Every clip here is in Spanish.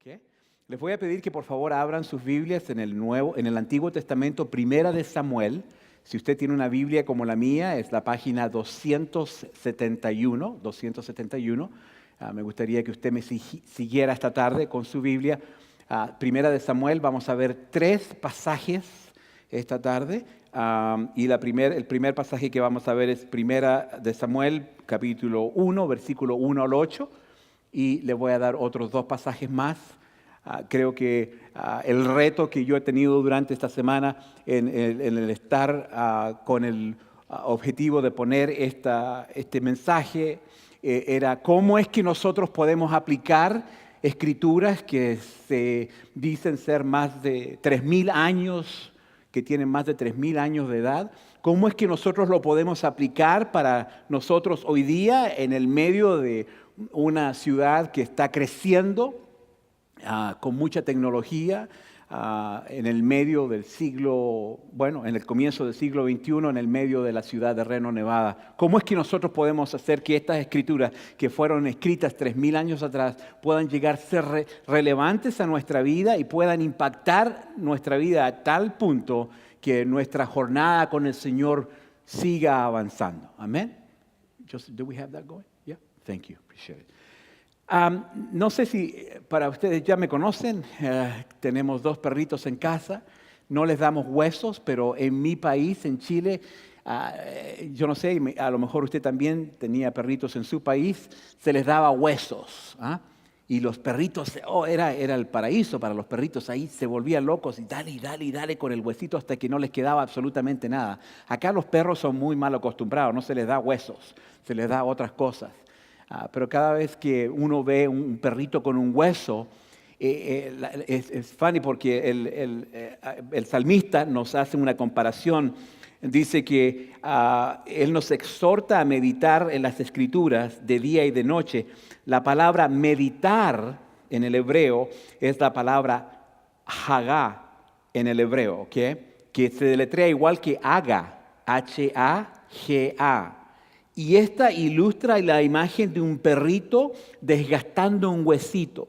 ¿Ok? Les voy a pedir que por favor abran sus Biblias en el Antiguo Testamento, Primera de Samuel. Si usted tiene una Biblia como la mía, es la página 271. Me gustaría que usted me siguiera esta tarde con su Biblia. Primera de Samuel, vamos a ver 3 pasajes esta tarde. Y el primer pasaje que vamos a ver es Primera de Samuel, capítulo 1, versículo 1 al 8. Y le voy a dar otros 2 pasajes más. Creo que el reto que yo he tenido durante esta semana en el estar con el objetivo de poner este mensaje era cómo es que nosotros podemos aplicar escrituras que se dicen ser más de 3,000 años, que tienen más de 3,000 años de edad. ¿Cómo es que nosotros lo podemos aplicar para nosotros hoy día en el medio de una ciudad que está creciendo con mucha tecnología, en el medio del siglo, en el comienzo del siglo XXI, en el medio de la ciudad de Reno, Nevada? ¿Cómo es que nosotros podemos hacer que estas escrituras que fueron escritas 3,000 años atrás puedan llegar a ser relevantes a nuestra vida y puedan impactar nuestra vida a tal punto que nuestra jornada con el Señor siga avanzando? Amén. Do we have that going? Yeah. Thank you. Appreciate it. No sé si para ustedes ya me conocen, tenemos 2 perritos en casa, no les damos huesos, pero en mi país, en Chile, yo no sé, a lo mejor usted también tenía perritos en su país, se les daba huesos. Y los perritos, era el paraíso para los perritos, ahí se volvían locos y dale con el huesito hasta que no les quedaba absolutamente nada. Acá los perros son muy mal acostumbrados, no se les da huesos, se les da otras cosas. Pero cada vez que uno ve un perrito con un hueso, es funny porque el salmista nos hace una comparación. Dice que él nos exhorta a meditar en las Escrituras de día y de noche. La palabra meditar en el hebreo es la palabra hagá en el hebreo, ¿okay? Que se deletrea igual que haga, H-A-G-A. Y esta ilustra la imagen de un perrito desgastando un huesito.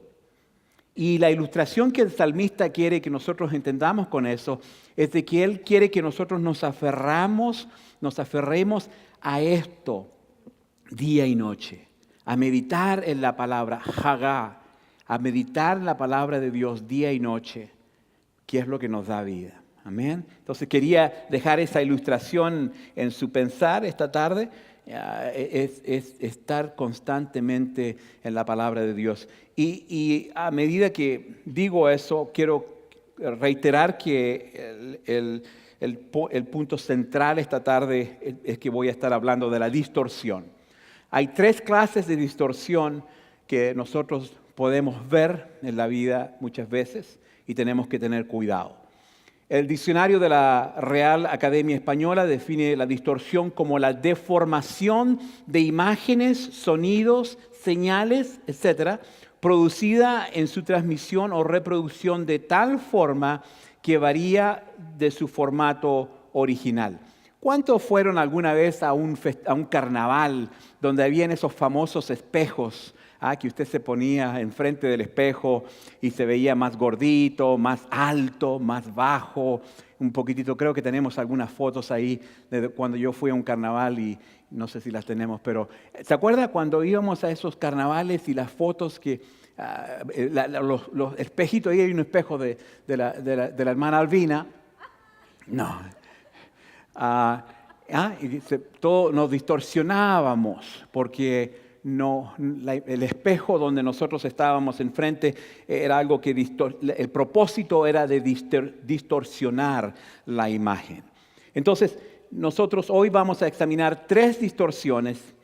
Y la ilustración que el salmista quiere que nosotros entendamos con eso es de que él quiere que nosotros nos aferremos a esto día y noche, a meditar en la palabra hagá, a meditar en la palabra de Dios día y noche, que es lo que nos da vida. Amén. Entonces quería dejar esa ilustración en su pensar esta tarde. Es estar constantemente en la palabra de Dios. Y a medida que digo eso, quiero reiterar que el punto central esta tarde es que voy a estar hablando de la distorsión. Hay 3 clases de distorsión que nosotros podemos ver en la vida muchas veces y tenemos que tener cuidado. El diccionario de la Real Academia Española define la distorsión como la deformación de imágenes, sonidos, señales, etcétera, producida en su transmisión o reproducción de tal forma que varía de su formato original. ¿Cuántos fueron alguna vez a un carnaval donde habían esos famosos espejos? Que usted se ponía enfrente del espejo y se veía más gordito, más alto, más bajo, un poquitito. Creo que tenemos algunas fotos ahí de cuando yo fui a un carnaval y no sé si las tenemos, pero ¿se acuerda cuando íbamos a esos carnavales y las fotos que los espejitos, ahí hay un espejo de la hermana Albina? No. Y todos nos distorsionábamos porque el espejo donde nosotros estábamos enfrente era algo que el propósito era de distorsionar la imagen. Entonces, nosotros hoy vamos a examinar 3 distorsiones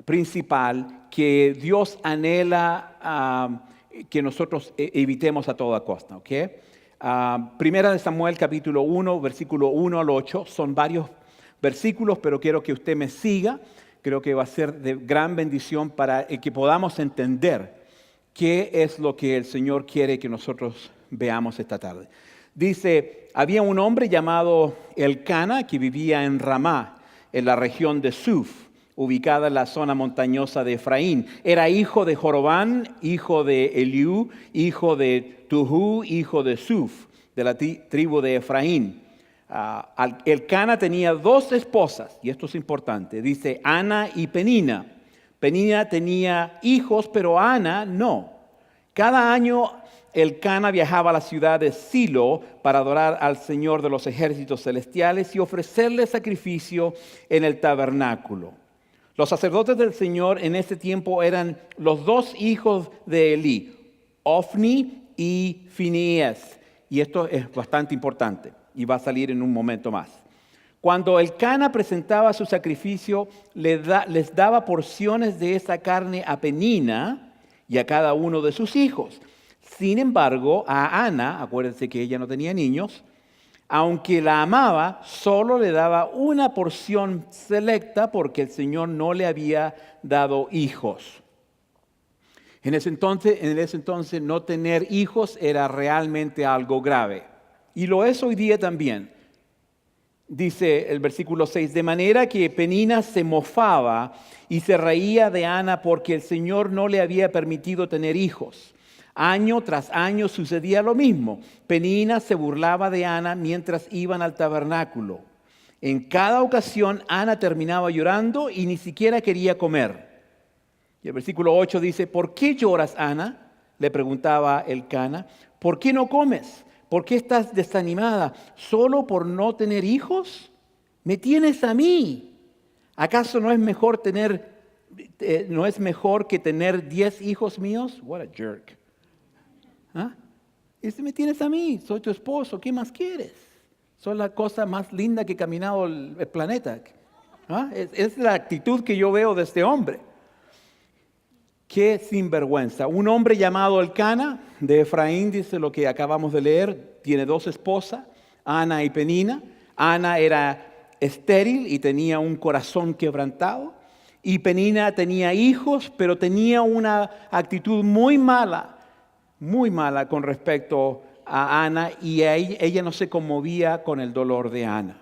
principal que Dios anhela que nosotros evitemos a toda costa. ¿Okay? Primera de Samuel, capítulo 1, versículo 1 al 8, son varios versículos, pero quiero que usted me siga. Creo que va a ser de gran bendición para que podamos entender qué es lo que el Señor quiere que nosotros veamos esta tarde. Dice, había un hombre llamado Elcana que vivía en Ramá, en la región de Suf, ubicada en la zona montañosa de Efraín. Era hijo de Jorobán, hijo de Eliú, hijo de Tuhú, hijo de Suf, de la tribu de Efraín. Elcana tenía dos esposas, y esto es importante, dice Ana y Penina. Penina tenía hijos, pero Ana no. Cada año Elcana viajaba a la ciudad de Silo para adorar al Señor de los ejércitos celestiales y ofrecerle sacrificio en el tabernáculo. Los sacerdotes del Señor en ese tiempo eran los dos hijos de Elí, Ofni y Finees. Y esto es bastante importante y va a salir en un momento más. Cuando Elcana presentaba su sacrificio, les daba porciones de esa carne a Penina y a cada uno de sus hijos. Sin embargo, a Ana, acuérdense que ella no tenía niños, aunque la amaba, solo le daba una porción selecta porque el Señor no le había dado hijos. En ese entonces no tener hijos era realmente algo grave. Y lo es hoy día también. Dice el versículo 6, de manera que Penina se mofaba y se reía de Ana porque el Señor no le había permitido tener hijos. Año tras año sucedía lo mismo. Penina se burlaba de Ana mientras iban al tabernáculo. En cada ocasión Ana terminaba llorando y ni siquiera quería comer. Y el versículo 8 dice, ¿por qué lloras, Ana? Le preguntaba Elcana. ¿Por qué no comes? ¿Por qué estás desanimada? ¿Solo por no tener hijos? Me tienes a mí. ¿Acaso no es mejor que tener 10 hijos míos? What a jerk. ¿Ah? Dice, me tienes a mí, soy tu esposo, ¿qué más quieres? Soy la cosa más linda que ha caminado el planeta. ¿Ah? Es la actitud que yo veo de este hombre. Qué sinvergüenza. Un hombre llamado Elcana de Efraín, dice lo que acabamos de leer, tiene dos esposas, Ana y Penina. Ana era estéril y tenía un corazón quebrantado. Y Penina tenía hijos, pero tenía una actitud muy mala con respecto a Ana, y ella no se conmovía con el dolor de Ana.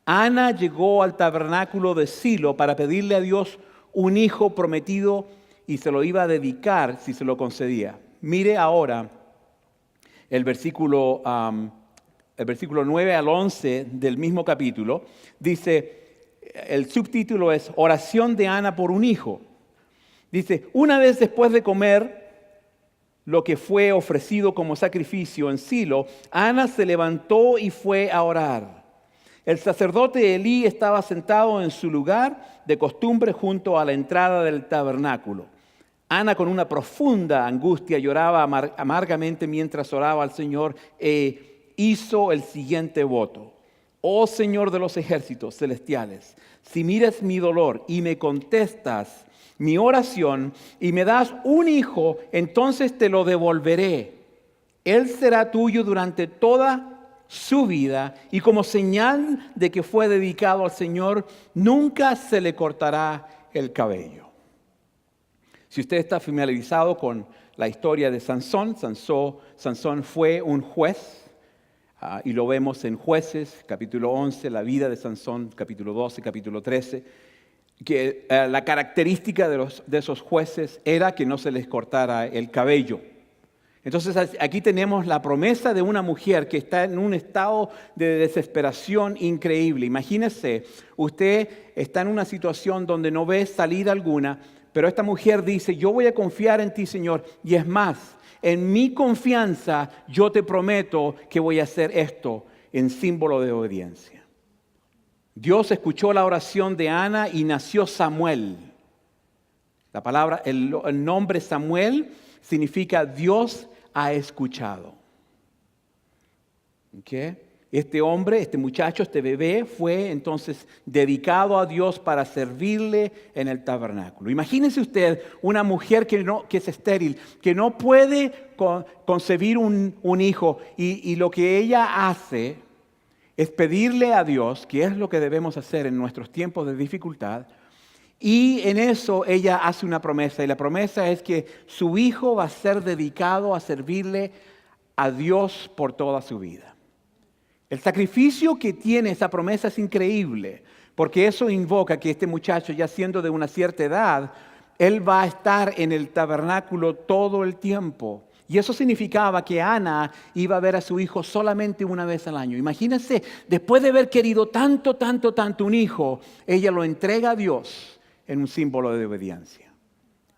Ana llegó al tabernáculo de Silo para pedirle a Dios un hijo prometido y se lo iba a dedicar si se lo concedía. Mire ahora el versículo 9 al 11 del mismo capítulo. Dice, el subtítulo es Oración de Ana por un hijo. Dice, una vez después de comer lo que fue ofrecido como sacrificio en Silo, Ana se levantó y fue a orar. El sacerdote Elí estaba sentado en su lugar de costumbre junto a la entrada del tabernáculo. Ana, con una profunda angustia, lloraba amargamente mientras oraba al Señor e hizo el siguiente voto. Oh Señor de los ejércitos celestiales, si miras mi dolor y me contestas mi oración y me das un hijo, entonces te lo devolveré. Él será tuyo durante toda su vida y como señal de que fue dedicado al Señor, nunca se le cortará el cabello. Si usted está familiarizado con la historia de Sansón, Sansón fue un juez, y lo vemos en Jueces, capítulo 11, la vida de Sansón, capítulo 12, capítulo 13, que la característica de esos jueces era que no se les cortara el cabello. Entonces aquí tenemos la promesa de una mujer que está en un estado de desesperación increíble. Imagínese, usted está en una situación donde no ve salida alguna, pero esta mujer dice, yo voy a confiar en ti, Señor, y es más, en mi confianza yo te prometo que voy a hacer esto en símbolo de obediencia. Dios escuchó la oración de Ana y nació Samuel. La palabra, el nombre Samuel significa Dios ha escuchado. ¿Okay? Este hombre, este muchacho, este bebé fue entonces dedicado a Dios para servirle en el tabernáculo. Imagínese usted una mujer que es estéril, que no puede concebir un hijo y lo que ella hace es pedirle a Dios, que es lo que debemos hacer en nuestros tiempos de dificultad, y en eso ella hace una promesa, y la promesa es que su hijo va a ser dedicado a servirle a Dios por toda su vida. El sacrificio que tiene esa promesa es increíble, Porque eso invoca que este muchacho, ya siendo de una cierta edad, él va a estar en el tabernáculo todo el tiempo. Y eso significaba que Ana iba a ver a su hijo solamente una vez al año. Imagínense, después de haber querido tanto un hijo, ella lo entrega a Dios en un símbolo de obediencia.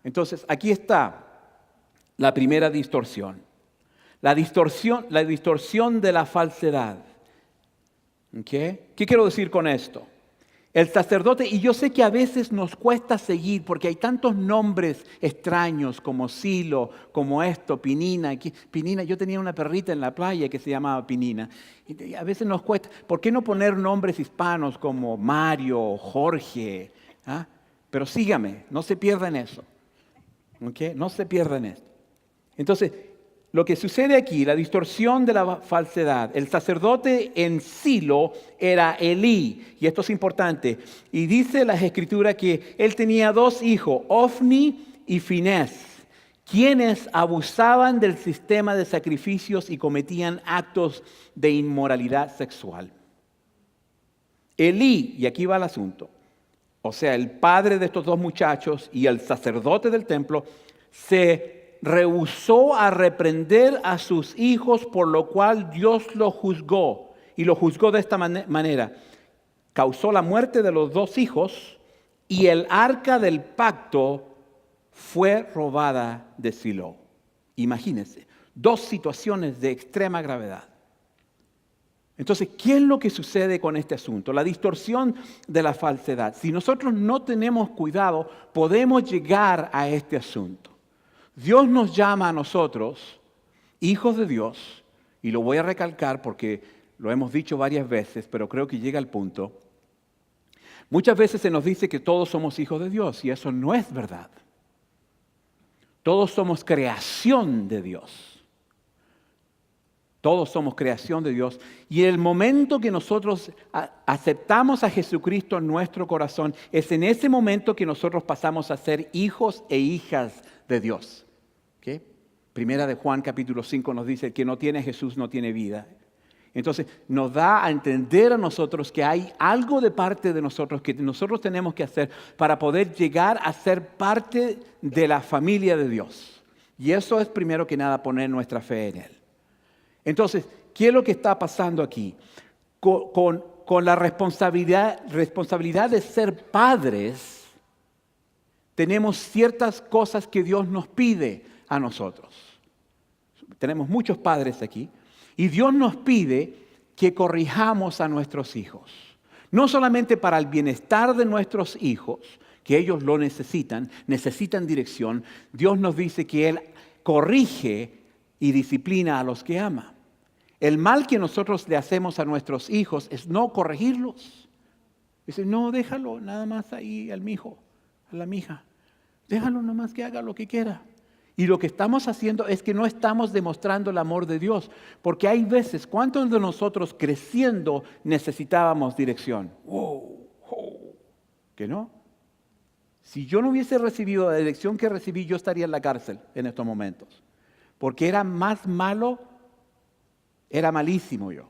Entonces, aquí está la primera distorsión. La distorsión de la falsedad. ¿Okay? ¿Qué quiero decir con esto? El sacerdote, y yo sé que a veces nos cuesta seguir porque hay tantos nombres extraños como Silo, como esto, Pinina. Pinina, yo tenía una perrita en la playa que se llamaba Pinina. Y a veces nos cuesta, ¿por qué no poner nombres hispanos como Mario, Jorge? ¿Ah? Pero sígame, no se pierdan eso. ¿Okay? No se pierdan esto. Entonces, lo que sucede aquí, la distorsión de la falsedad. El sacerdote en Silo era Elí, y esto es importante. Y dice las Escrituras que él tenía 2 hijos, Ofni y Finés, quienes abusaban del sistema de sacrificios y cometían actos de inmoralidad sexual. Elí, y aquí va el asunto, o sea, el padre de estos 2 muchachos y el sacerdote del templo, se rehusó a reprender a sus hijos, por lo cual Dios lo juzgó. Y lo juzgó de esta manera. Causó la muerte de los 2 hijos y el arca del pacto fue robada de Silo. Imagínense, 2 situaciones de extrema gravedad. Entonces, ¿qué es lo que sucede con este asunto? La distorsión de la falsedad. Si nosotros no tenemos cuidado, podemos llegar a este asunto. Dios nos llama a nosotros, hijos de Dios, y lo voy a recalcar porque lo hemos dicho varias veces, pero creo que llega el punto. Muchas veces se nos dice que todos somos hijos de Dios, y eso no es verdad. Todos somos creación de Dios. Todos somos creación de Dios. Y en el momento que nosotros aceptamos a Jesucristo en nuestro corazón, es en ese momento que nosotros pasamos a ser hijos e hijas de Dios. ¿Okay? Primera de Juan capítulo 5 nos dice: el que no tiene a Jesús no tiene vida. Entonces nos da a entender a nosotros que hay algo de parte de nosotros que nosotros tenemos que hacer para poder llegar a ser parte de la familia de Dios. Y eso es primero que nada poner nuestra fe en Él. Entonces, ¿qué es lo que está pasando aquí? Con la responsabilidad de ser padres, tenemos ciertas cosas que Dios nos pide a nosotros. Tenemos muchos padres aquí. Y Dios nos pide que corrijamos a nuestros hijos. No solamente para el bienestar de nuestros hijos, que ellos lo necesitan dirección. Dios nos dice que Él corrige y disciplina a los que ama. El mal que nosotros le hacemos a nuestros hijos es no corregirlos. Dice, no, déjalo nada más ahí al mijo, a la mija. Déjalo nada más que haga lo que quiera. Y lo que estamos haciendo es que no estamos demostrando el amor de Dios. Porque hay veces, ¿cuántos de nosotros creciendo necesitábamos dirección? ¿Que no? Si yo no hubiese recibido la dirección que recibí, yo estaría en la cárcel en estos momentos. Porque era más malo, era malísimo yo.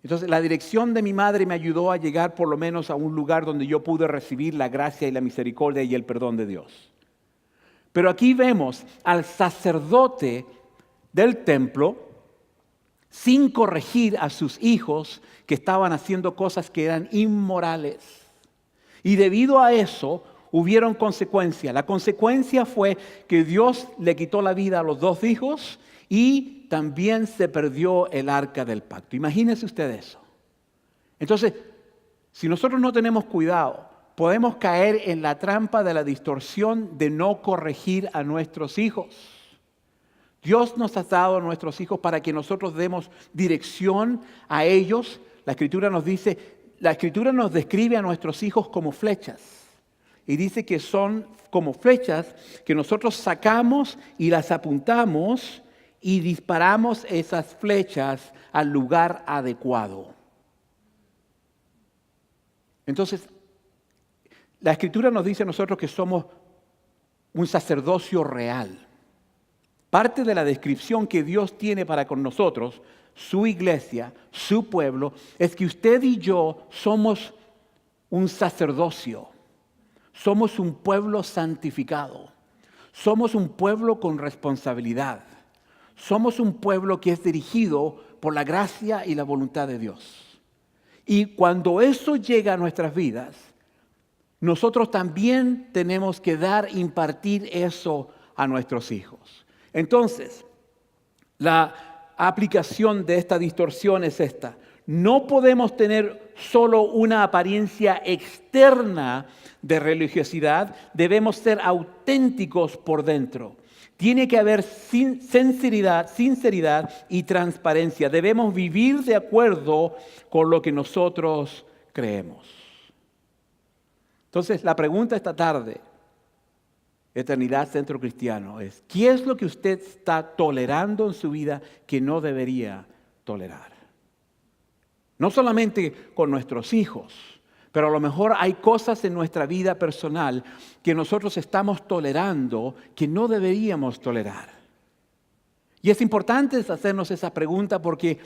Entonces la dirección de mi madre me ayudó a llegar por lo menos a un lugar donde yo pude recibir la gracia y la misericordia y el perdón de Dios. Pero aquí vemos al sacerdote del templo sin corregir a sus hijos que estaban haciendo cosas que eran inmorales. Y debido a eso hubieron consecuencias. La consecuencia fue que Dios le quitó la vida a los 2 hijos y también se perdió el arca del pacto. Imagínense usted eso. Entonces, si nosotros no tenemos cuidado, podemos caer en la trampa de la distorsión de no corregir a nuestros hijos. Dios nos ha dado a nuestros hijos para que nosotros demos dirección a ellos. La Escritura nos describe a nuestros hijos como flechas. Y dice que son como flechas que nosotros sacamos y las apuntamos y disparamos esas flechas al lugar adecuado. Entonces, la Escritura nos dice a nosotros que somos un sacerdocio real. Parte de la descripción que Dios tiene para con nosotros, su iglesia, su pueblo, es que usted y yo somos un sacerdocio. Somos un pueblo santificado. Somos un pueblo con responsabilidad. Somos un pueblo que es dirigido por la gracia y la voluntad de Dios. Y cuando eso llega a nuestras vidas, nosotros también tenemos que impartir eso a nuestros hijos. Entonces, la aplicación de esta distorsión es esta. No podemos tener solo una apariencia externa de religiosidad, debemos ser auténticos por dentro. Tiene que haber sinceridad y transparencia. Debemos vivir de acuerdo con lo que nosotros creemos. Entonces, la pregunta esta tarde, Eternidad Centro Cristiano, es: ¿qué es lo que usted está tolerando en su vida que no debería tolerar? No solamente con nuestros hijos, pero a lo mejor hay cosas en nuestra vida personal que nosotros estamos tolerando que no deberíamos tolerar. Y es importante hacernos esa pregunta porque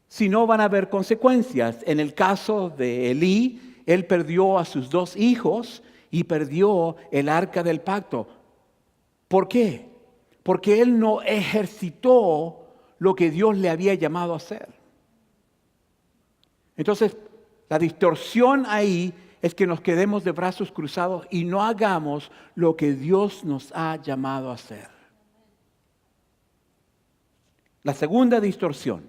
si no van a haber consecuencias. En el caso de Elí, él perdió a sus 2 hijos y perdió el arca del pacto. ¿Por qué? Porque él no ejercitó lo que Dios le había llamado a hacer. Entonces, la distorsión ahí es que nos quedemos de brazos cruzados y no hagamos lo que Dios nos ha llamado a hacer. La segunda distorsión,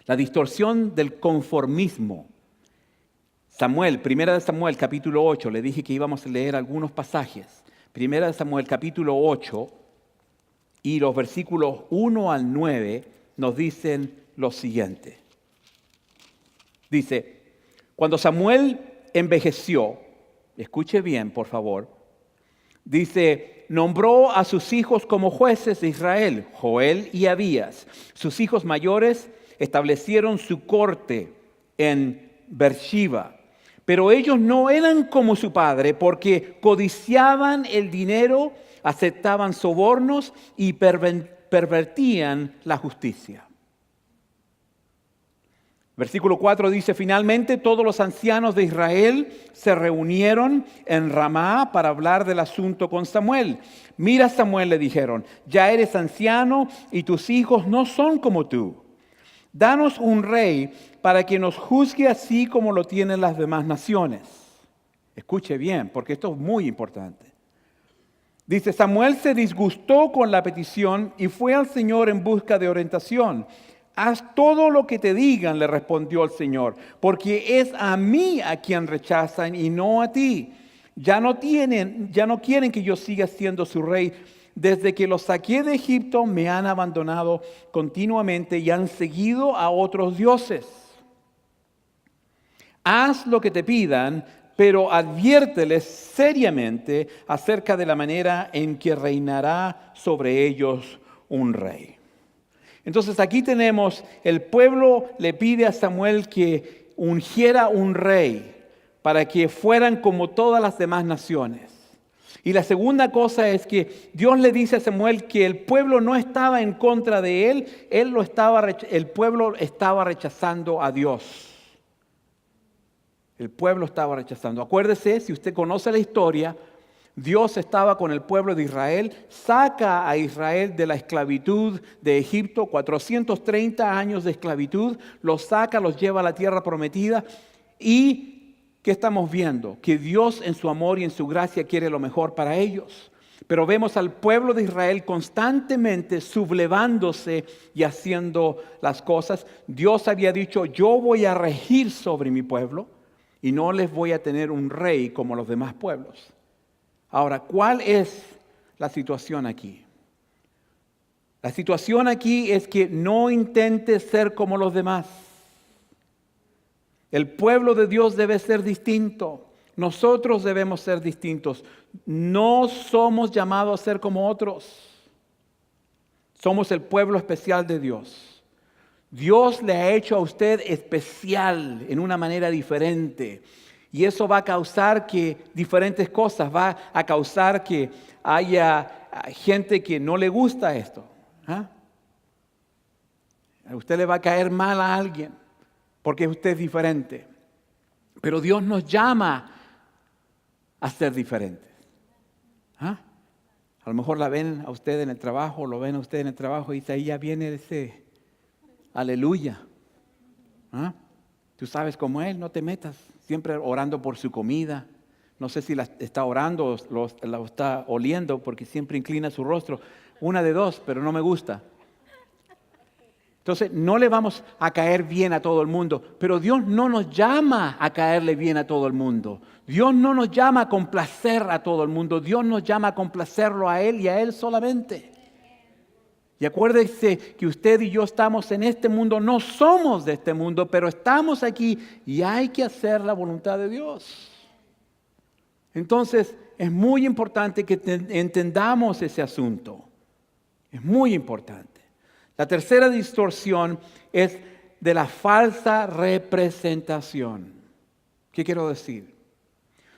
la distorsión del conformismo. Primera de Samuel, capítulo 8, le dije que íbamos a leer algunos pasajes. Primera de Samuel, capítulo 8, y los versículos 1 al 9 nos dicen lo siguiente. Dice: cuando Samuel envejeció, escuche bien por favor, dice, nombró a sus hijos como jueces de Israel, Joel y Abías. Sus hijos mayores establecieron su corte en Beersheba. Pero ellos no eran como su padre, porque codiciaban el dinero, aceptaban sobornos y pervertían la justicia. Versículo 4 dice: finalmente todos los ancianos de Israel se reunieron en Ramá para hablar del asunto con Samuel. Mira, Samuel, le dijeron, ya eres anciano y tus hijos no son como tú. Danos un rey para que nos juzgue así como lo tienen las demás naciones. Escuche bien, porque esto es muy importante. Dice: Samuel se disgustó con la petición y fue al Señor en busca de orientación. Haz todo lo que te digan, le respondió el Señor, porque es a mí a quien rechazan y no a ti. Ya no quieren que yo siga siendo su rey. Desde que los saqué de Egipto me han abandonado continuamente y han seguido a otros dioses. Haz lo que te pidan, pero adviérteles seriamente acerca de la manera en que reinará sobre ellos un rey. Entonces aquí tenemos, el pueblo le pide a Samuel que ungiera un rey para que fueran como todas las demás naciones. Y la segunda cosa es que Dios le dice a Samuel que el pueblo no estaba en contra de él, el pueblo estaba rechazando a Dios. El pueblo estaba rechazando. Acuérdese, si usted conoce la historia, Dios estaba con el pueblo de Israel, saca a Israel de la esclavitud de Egipto, 430 años de esclavitud, los saca, los lleva a la tierra prometida. Y ¿qué estamos viendo? Que Dios en su amor y en su gracia quiere lo mejor para ellos. Pero vemos al pueblo de Israel constantemente sublevándose y haciendo las cosas. Dios había dicho: yo voy a regir sobre mi pueblo y no les voy a tener un rey como los demás pueblos. Ahora, ¿cuál es la situación aquí? La situación aquí es que no intentes ser como los demás. El pueblo de Dios debe ser distinto. Nosotros debemos ser distintos. No somos llamados a ser como otros. Somos el pueblo especial de Dios. Dios le ha hecho a usted especial en una manera diferente. Y eso va a causar que diferentes cosas, va a causar que haya gente que no le gusta esto. A usted le va a caer mal a alguien porque usted es diferente. Pero Dios nos llama a ser diferentes. ¿Ah? A lo mejor la ven a usted en el trabajo, lo ven a usted en el trabajo y dice, ahí ya viene ese aleluya. ¿Ah? Tú sabes cómo es, no te metas. Siempre orando por su comida. No sé si la está orando o la está oliendo porque siempre inclina su rostro. Una de dos, pero no me gusta. Entonces, no le vamos a caer bien a todo el mundo, pero Dios no nos llama a caerle bien a todo el mundo. Dios no nos llama a complacer a todo el mundo. Dios nos llama a complacerlo a Él y a Él solamente. Y acuérdese que usted y yo estamos en este mundo, no somos de este mundo, pero estamos aquí y hay que hacer la voluntad de Dios. Entonces, es muy importante que entendamos ese asunto. Es muy importante. La tercera distorsión es de la falsa representación. ¿Qué quiero decir?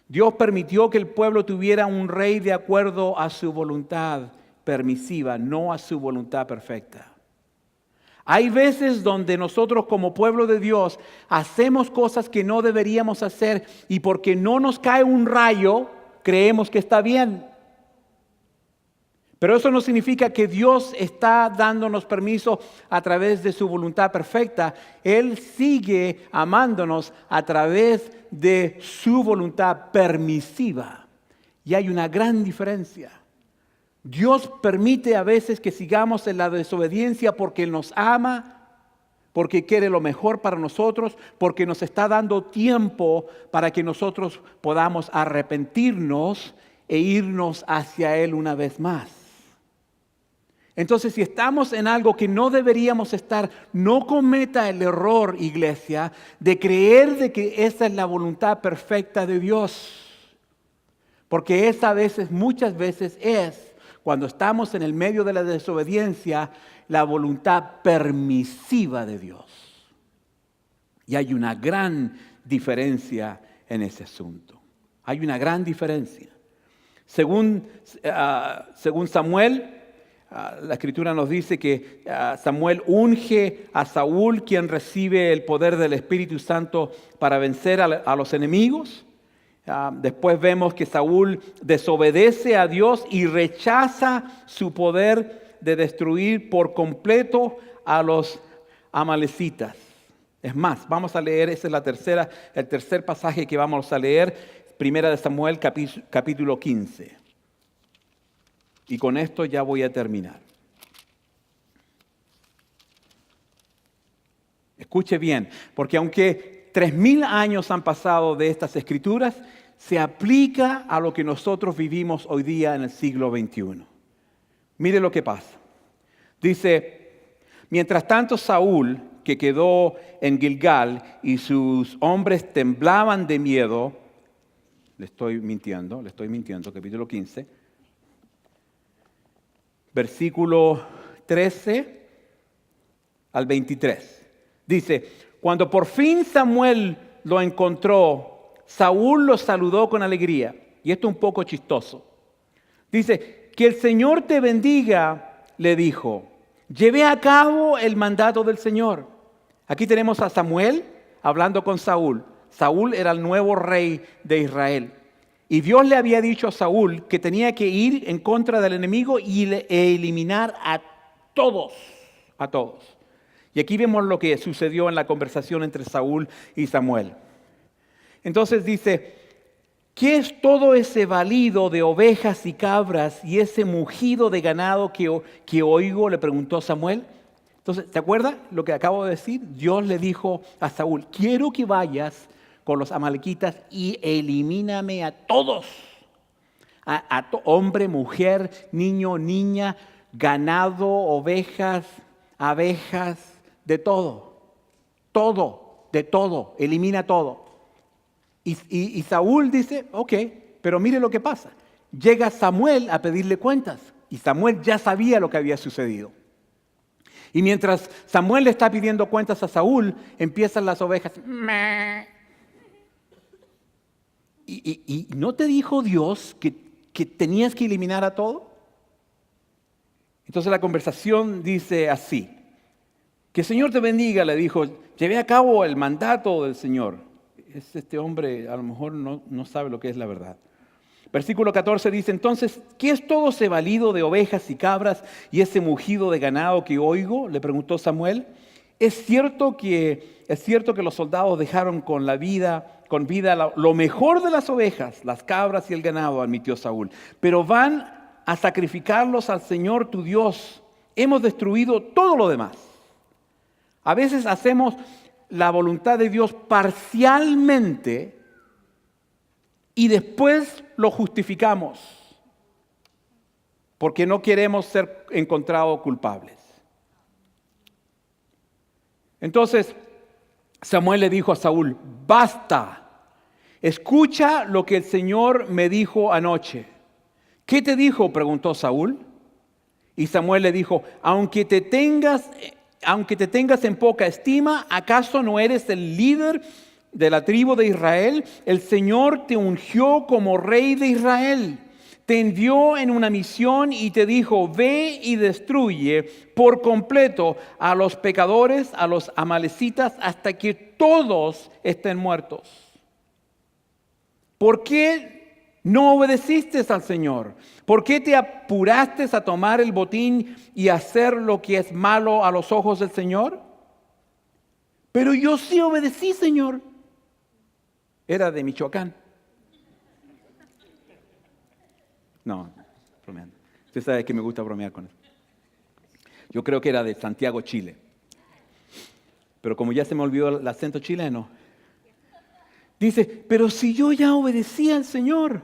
Dios permitió que el pueblo tuviera un rey de acuerdo a su voluntad permisiva, no a su voluntad perfecta. Hay veces donde nosotros como pueblo de Dios hacemos cosas que no deberíamos hacer y porque no nos cae un rayo, creemos que está bien. Pero eso no significa que Dios está dándonos permiso a través de su voluntad perfecta. Él sigue amándonos a través de su voluntad permisiva. Y hay una gran diferencia. Dios permite a veces que sigamos en la desobediencia porque Él nos ama, porque quiere lo mejor para nosotros, porque nos está dando tiempo para que nosotros podamos arrepentirnos e irnos hacia Él una vez más. Entonces, si estamos en algo que no deberíamos estar, no cometa el error, iglesia, de creer de que esa es la voluntad perfecta de Dios. Porque esa a veces, muchas veces es, cuando estamos en el medio de la desobediencia, la voluntad permisiva de Dios. Y hay una gran diferencia en ese asunto. Hay una gran diferencia. Según Samuel, la Escritura nos dice que Samuel unge a Saúl, quien recibe el poder del Espíritu Santo para vencer a los enemigos. Después vemos que Saúl desobedece a Dios y rechaza su poder de destruir por completo a los amalecitas. Es más, vamos a leer, ese es el tercer pasaje que vamos a leer, Primera de Samuel, capítulo 15. Y con esto ya voy a terminar. Escuche bien, porque aunque 3000 años han pasado de estas escrituras, se aplica a lo que nosotros vivimos hoy día en el siglo XXI. Mire lo que pasa. Dice, mientras tanto Saúl, que quedó en Gilgal, y sus hombres temblaban de miedo, le estoy mintiendo, capítulo 15, versículo 13 al 23. Dice, cuando por fin Samuel lo encontró, Saúl lo saludó con alegría. Y esto es un poco chistoso. Dice, que el Señor te bendiga, le dijo. Llevé a cabo el mandato del Señor. Aquí tenemos a Samuel hablando con Saúl. Saúl era el nuevo rey de Israel. Y Dios le había dicho a Saúl que tenía que ir en contra del enemigo e eliminar a todos. A todos. Y aquí vemos lo que sucedió en la conversación entre Saúl y Samuel. Entonces dice, ¿qué es todo ese balido de ovejas y cabras y ese mugido de ganado que oigo? Le preguntó Samuel. Entonces, ¿te acuerdas lo que acabo de decir? Dios le dijo a Saúl, quiero que vayas con los amalequitas y elimíname a todos. Hombre, mujer, niño, niña, ganado, ovejas, abejas, de todo. Todo, de todo, elimina todo. Y Saúl dice, ok, pero mire lo que pasa. Llega Samuel a pedirle cuentas y Samuel ya sabía lo que había sucedido. Y mientras Samuel le está pidiendo cuentas a Saúl, empiezan las ovejas. ¿Y no te dijo Dios que tenías que eliminar a todo? Entonces la conversación dice así. Que el Señor te bendiga, le dijo, llevé a cabo el mandato del Señor. este hombre a lo mejor no sabe lo que es la verdad. Versículo 14 dice, entonces, ¿qué es todo ese balido de ovejas y cabras y ese mugido de ganado que oigo? Le preguntó Samuel. Es cierto que los soldados dejaron con vida lo mejor de las ovejas, las cabras y el ganado, admitió Saúl. Pero van a sacrificarlos al Señor tu Dios. Hemos destruido todo lo demás. A veces hacemos la voluntad de Dios parcialmente y después lo justificamos porque no queremos ser encontrados culpables. Entonces Samuel le dijo a Saúl, basta, escucha lo que el Señor me dijo anoche. ¿Qué te dijo?, preguntó Saúl. Y Samuel le dijo, aunque te tengas en poca estima, ¿acaso no eres el líder de la tribu de Israel? El Señor te ungió como rey de Israel. Te envió en una misión y te dijo, ve y destruye por completo a los pecadores, a los amalecitas, hasta que todos estén muertos. ¿Por qué no obedeciste al Señor? ¿Por qué te apuraste a tomar el botín y hacer lo que es malo a los ojos del Señor? Pero yo sí obedecí, Señor. Era de Michoacán. No, bromeando. Usted sabe que me gusta bromear con eso. Yo creo que era de Santiago, Chile. Pero como ya se me olvidó el acento chileno, dice, pero si yo ya obedecí al Señor,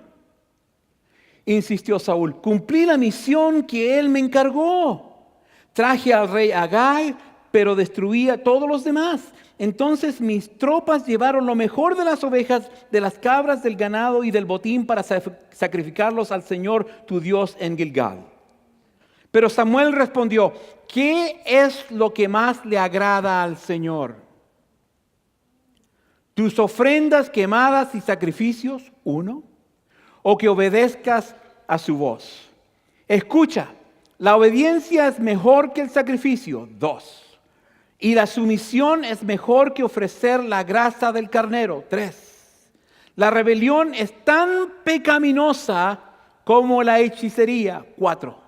insistió Saúl, cumplí la misión que él me encargó. Traje al rey Agag, pero destruí a todos los demás. Entonces mis tropas llevaron lo mejor de las ovejas, de las cabras, del ganado y del botín para sacrificarlos al Señor tu Dios en Gilgal. Pero Samuel respondió, ¿qué es lo que más le agrada al Señor? ¿Tus ofrendas quemadas y sacrificios? 1. ¿O que obedezcas a su voz? Escucha, la obediencia es mejor que el sacrificio. 2. Y la sumisión es mejor que ofrecer la grasa del carnero. 3. La rebelión es tan pecaminosa como la hechicería. 4.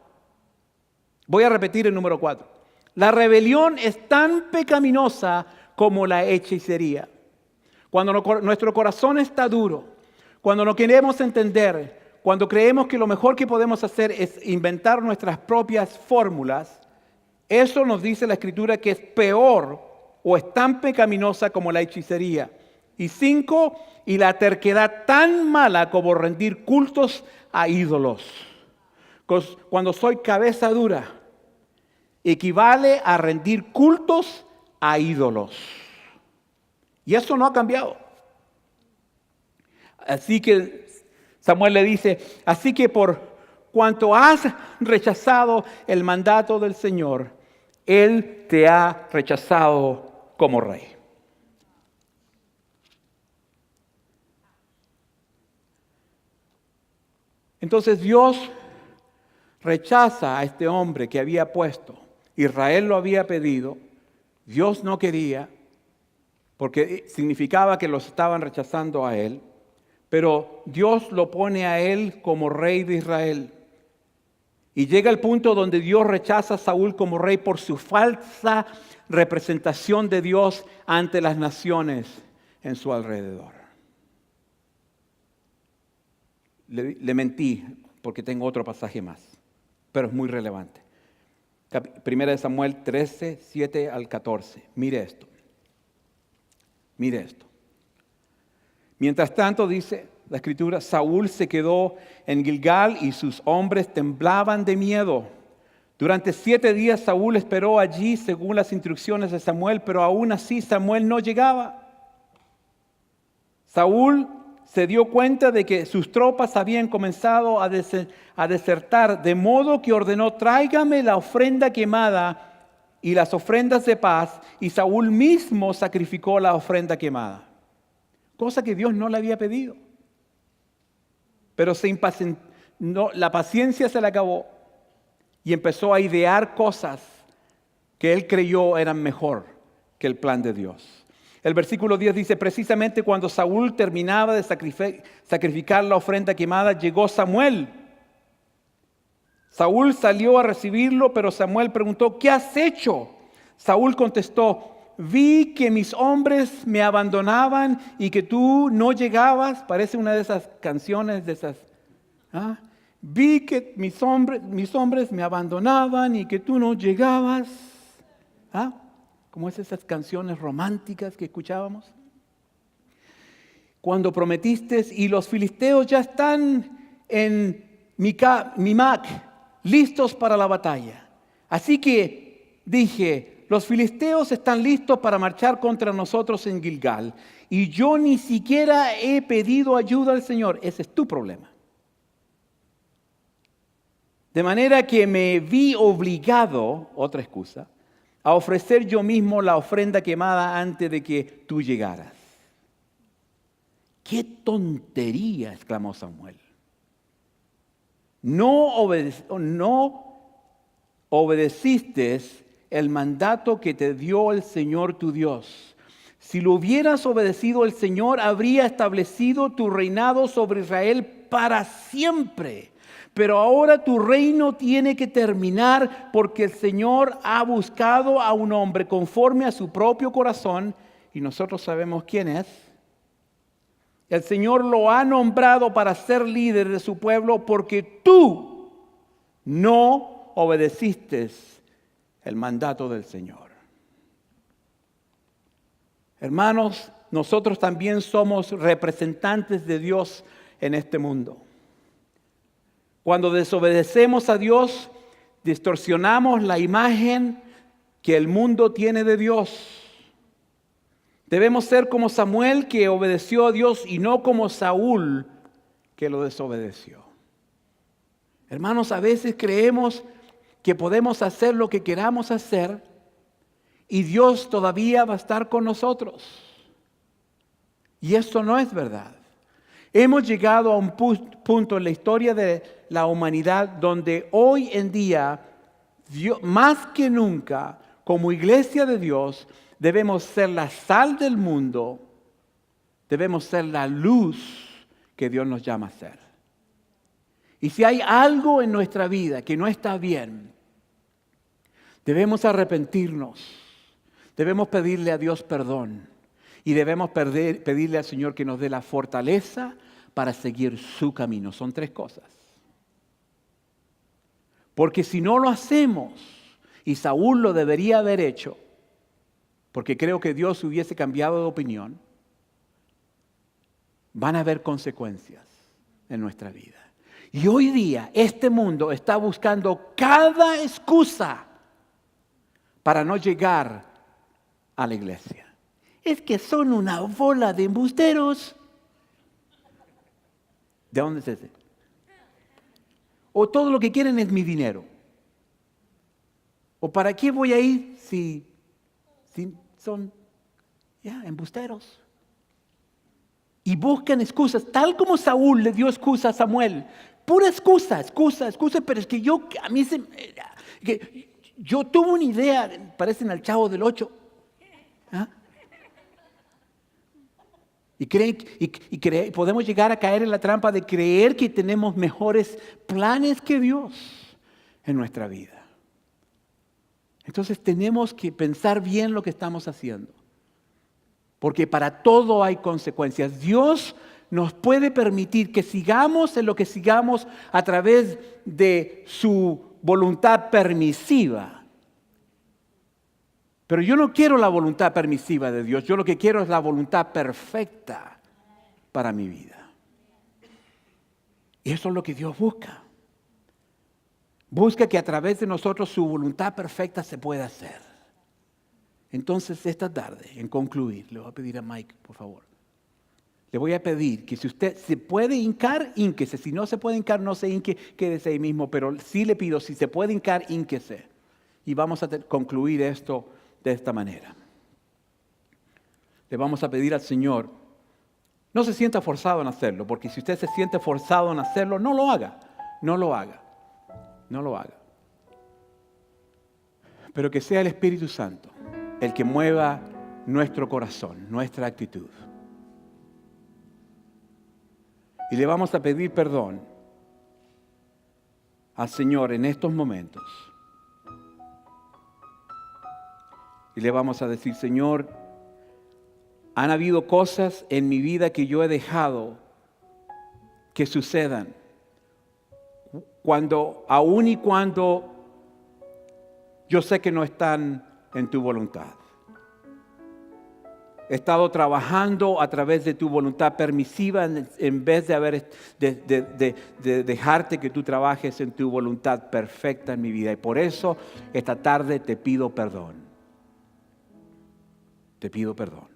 Voy a repetir el número 4. La rebelión es tan pecaminosa como la hechicería. Cuando nuestro corazón está duro, cuando no queremos entender, cuando creemos que lo mejor que podemos hacer es inventar nuestras propias fórmulas, eso nos dice la Escritura que es peor o es tan pecaminosa como la hechicería. Y 5, y la terquedad tan mala como rendir cultos a ídolos. Cuando soy cabeza dura, equivale a rendir cultos a ídolos. Y eso no ha cambiado. Así que Samuel le dice, así que por cuanto has rechazado el mandato del Señor, Él te ha rechazado como rey. Entonces Dios rechaza a este hombre que había puesto. Israel lo había pedido, Dios no quería, porque significaba que los estaban rechazando a él, pero Dios lo pone a él como rey de Israel. Y llega el punto donde Dios rechaza a Saúl como rey por su falsa representación de Dios ante las naciones en su alrededor. Le mentí porque tengo otro pasaje más, pero es muy relevante. Primera de Samuel 13, 7 al 14. Mire esto. Mire esto. Mientras tanto, dice la Escritura, Saúl se quedó en Gilgal y sus hombres temblaban de miedo. Durante 7 días Saúl esperó allí según las instrucciones de Samuel, pero aún así Samuel no llegaba. Saúl se dio cuenta de que sus tropas habían comenzado a desertar, de modo que ordenó, tráigame la ofrenda quemada y las ofrendas de paz, y Saúl mismo sacrificó la ofrenda quemada, cosa que Dios no le había pedido. Pero la paciencia se le acabó y empezó a idear cosas que él creyó eran mejor que el plan de Dios. El versículo 10 dice, precisamente cuando Saúl terminaba de sacrificar la ofrenda quemada, llegó Samuel. Saúl salió a recibirlo, pero Samuel preguntó, ¿qué has hecho? Saúl contestó, vi que mis hombres me abandonaban y que tú no llegabas. Parece una de esas canciones, de esas. Vi que mis hombres me abandonaban y que tú no llegabas. Como esas canciones románticas que escuchábamos. Cuando prometiste, y los filisteos ya están en Mimac, listos para la batalla. Así que dije, los filisteos están listos para marchar contra nosotros en Gilgal. Y yo ni siquiera he pedido ayuda al Señor. Ese es tu problema. De manera que me vi obligado, otra excusa, a ofrecer yo mismo la ofrenda quemada antes de que tú llegaras. ¡Qué tontería!, exclamó Samuel. No obedeciste el mandato que te dio el Señor tu Dios. Si lo hubieras obedecido, el Señor habría establecido tu reinado sobre Israel para siempre. Pero ahora tu reino tiene que terminar porque el Señor ha buscado a un hombre conforme a su propio corazón y nosotros sabemos quién es. El Señor lo ha nombrado para ser líder de su pueblo porque tú no obedeciste el mandato del Señor. Hermanos, nosotros también somos representantes de Dios en este mundo. Cuando desobedecemos a Dios, distorsionamos la imagen que el mundo tiene de Dios. Debemos ser como Samuel, que obedeció a Dios, y no como Saúl, que lo desobedeció. Hermanos, a veces creemos que podemos hacer lo que queramos hacer y Dios todavía va a estar con nosotros. Y esto no es verdad. Hemos llegado a un punto en la historia de la humanidad donde hoy en día, más que nunca, como iglesia de Dios, debemos ser la sal del mundo, debemos ser la luz que Dios nos llama a ser. Y si hay algo en nuestra vida que no está bien, debemos arrepentirnos, debemos pedirle a Dios perdón. Y debemos pedirle al Señor que nos dé la fortaleza para seguir su camino. Son 3 cosas. Porque si no lo hacemos, y Saúl lo debería haber hecho, porque creo que Dios hubiese cambiado de opinión, van a haber consecuencias en nuestra vida. Y hoy día este mundo está buscando cada excusa para no llegar a la iglesia. Es que son una bola de embusteros. ¿De dónde es ese? O todo lo que quieren es mi dinero. ¿O para qué voy a ir si son embusteros? Y buscan excusas, tal como Saúl le dio excusa a Samuel. Pura excusa, pero es que yo tuve una idea, parecen al Chavo del 8. Y podemos llegar a caer en la trampa de creer que tenemos mejores planes que Dios en nuestra vida. Entonces tenemos que pensar bien lo que estamos haciendo. Porque para todo hay consecuencias. Dios nos puede permitir que sigamos en lo que sigamos a través de su voluntad permisiva. Pero yo no quiero la voluntad permisiva de Dios. Yo lo que quiero es la voluntad perfecta para mi vida. Y eso es lo que Dios busca. Busca que a través de nosotros su voluntad perfecta se pueda hacer. Entonces, esta tarde, en concluir, le voy a pedir a Mike, por favor. Le voy a pedir que si usted se puede hincar, hínquese. Si no se puede hincar, no se hinque, quédese ahí mismo. Pero sí le pido, si se puede hincar, hínquese. Y vamos a concluir esto de esta manera. Le vamos a pedir al Señor, no se sienta forzado en hacerlo, porque si usted se siente forzado en hacerlo, no lo haga. Pero que sea el Espíritu Santo el que mueva nuestro corazón, nuestra actitud. Y le vamos a pedir perdón al Señor en estos momentos. Y le vamos a decir, Señor, han habido cosas en mi vida que yo he dejado que sucedan. Aun y cuando yo sé que no están en tu voluntad. He estado trabajando a través de tu voluntad permisiva en vez de dejarte que tú trabajes en tu voluntad perfecta en mi vida. Y por eso esta tarde te pido perdón. Te pido perdón.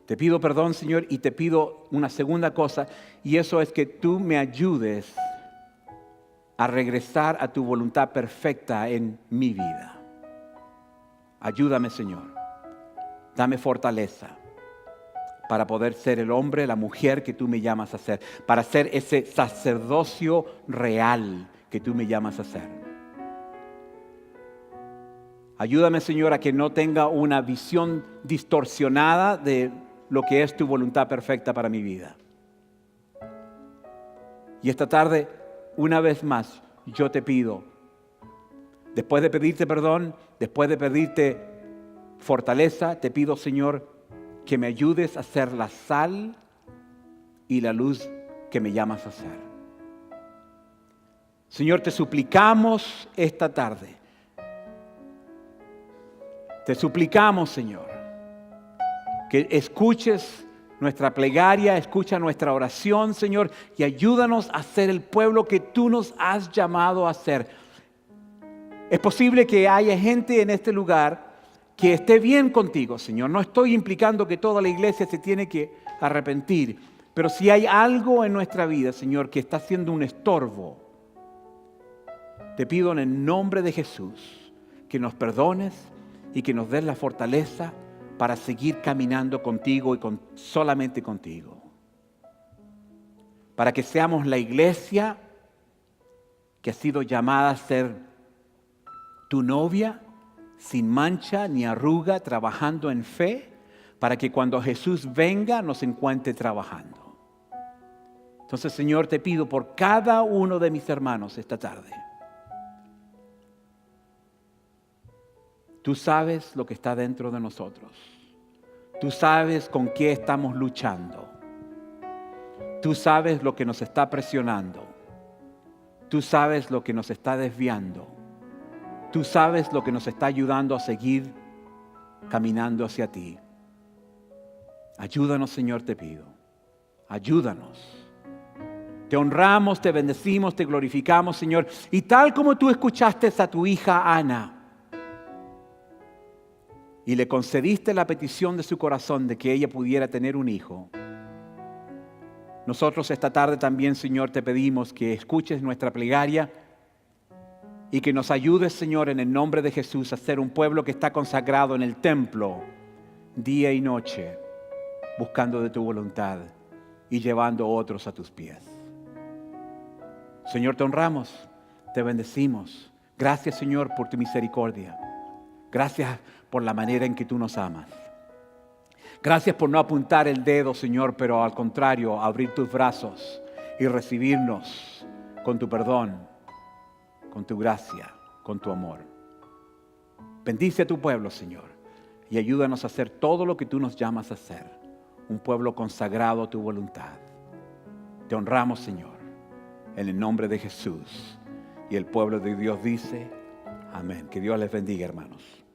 Te pido perdón, Señor, y te pido una segunda cosa, y eso es que tú me ayudes a regresar a tu voluntad perfecta en mi vida. Ayúdame, Señor. Dame fortaleza para poder ser el hombre, la mujer que tú me llamas a ser, para ser ese sacerdocio real que tú me llamas a ser. Ayúdame, Señor, a que no tenga una visión distorsionada de lo que es tu voluntad perfecta para mi vida. Y esta tarde, una vez más, yo te pido, después de pedirte perdón, después de pedirte fortaleza, te pido, Señor, que me ayudes a ser la sal y la luz que me llamas a ser. Señor, te suplicamos esta tarde. Te suplicamos, Señor, que escuches nuestra plegaria, escucha nuestra oración, Señor, y ayúdanos a ser el pueblo que tú nos has llamado a ser. Es posible que haya gente en este lugar que esté bien contigo, Señor. No estoy implicando que toda la iglesia se tiene que arrepentir, pero si hay algo en nuestra vida, Señor, que está siendo un estorbo, te pido en el nombre de Jesús que nos perdones y que nos des la fortaleza para seguir caminando contigo y solamente contigo. Para que seamos la iglesia que ha sido llamada a ser tu novia, sin mancha ni arruga, trabajando en fe, para que cuando Jesús venga nos encuentre trabajando. Entonces, Señor, te pido por cada uno de mis hermanos esta tarde. Tú sabes lo que está dentro de nosotros. Tú sabes con qué estamos luchando. Tú sabes lo que nos está presionando. Tú sabes lo que nos está desviando. Tú sabes lo que nos está ayudando a seguir caminando hacia ti. Ayúdanos, Señor, te pido. Ayúdanos. Te honramos, te bendecimos, te glorificamos, Señor. Y tal como tú escuchaste a tu hija Ana, y le concediste la petición de su corazón de que ella pudiera tener un hijo. Nosotros esta tarde también, Señor, te pedimos que escuches nuestra plegaria y que nos ayudes, Señor, en el nombre de Jesús, a ser un pueblo que está consagrado en el templo día y noche, buscando de tu voluntad y llevando a otros a tus pies. Señor, te honramos, te bendecimos. Gracias, Señor, por tu misericordia. Gracias por la manera en que tú nos amas. Gracias por no apuntar el dedo, Señor, pero al contrario, abrir tus brazos y recibirnos con tu perdón, con tu gracia, con tu amor. Bendice a tu pueblo, Señor, y ayúdanos a hacer todo lo que tú nos llamas a hacer. Un pueblo consagrado a tu voluntad. Te honramos, Señor, en el nombre de Jesús. Y el pueblo de Dios dice, amén. Que Dios les bendiga, hermanos.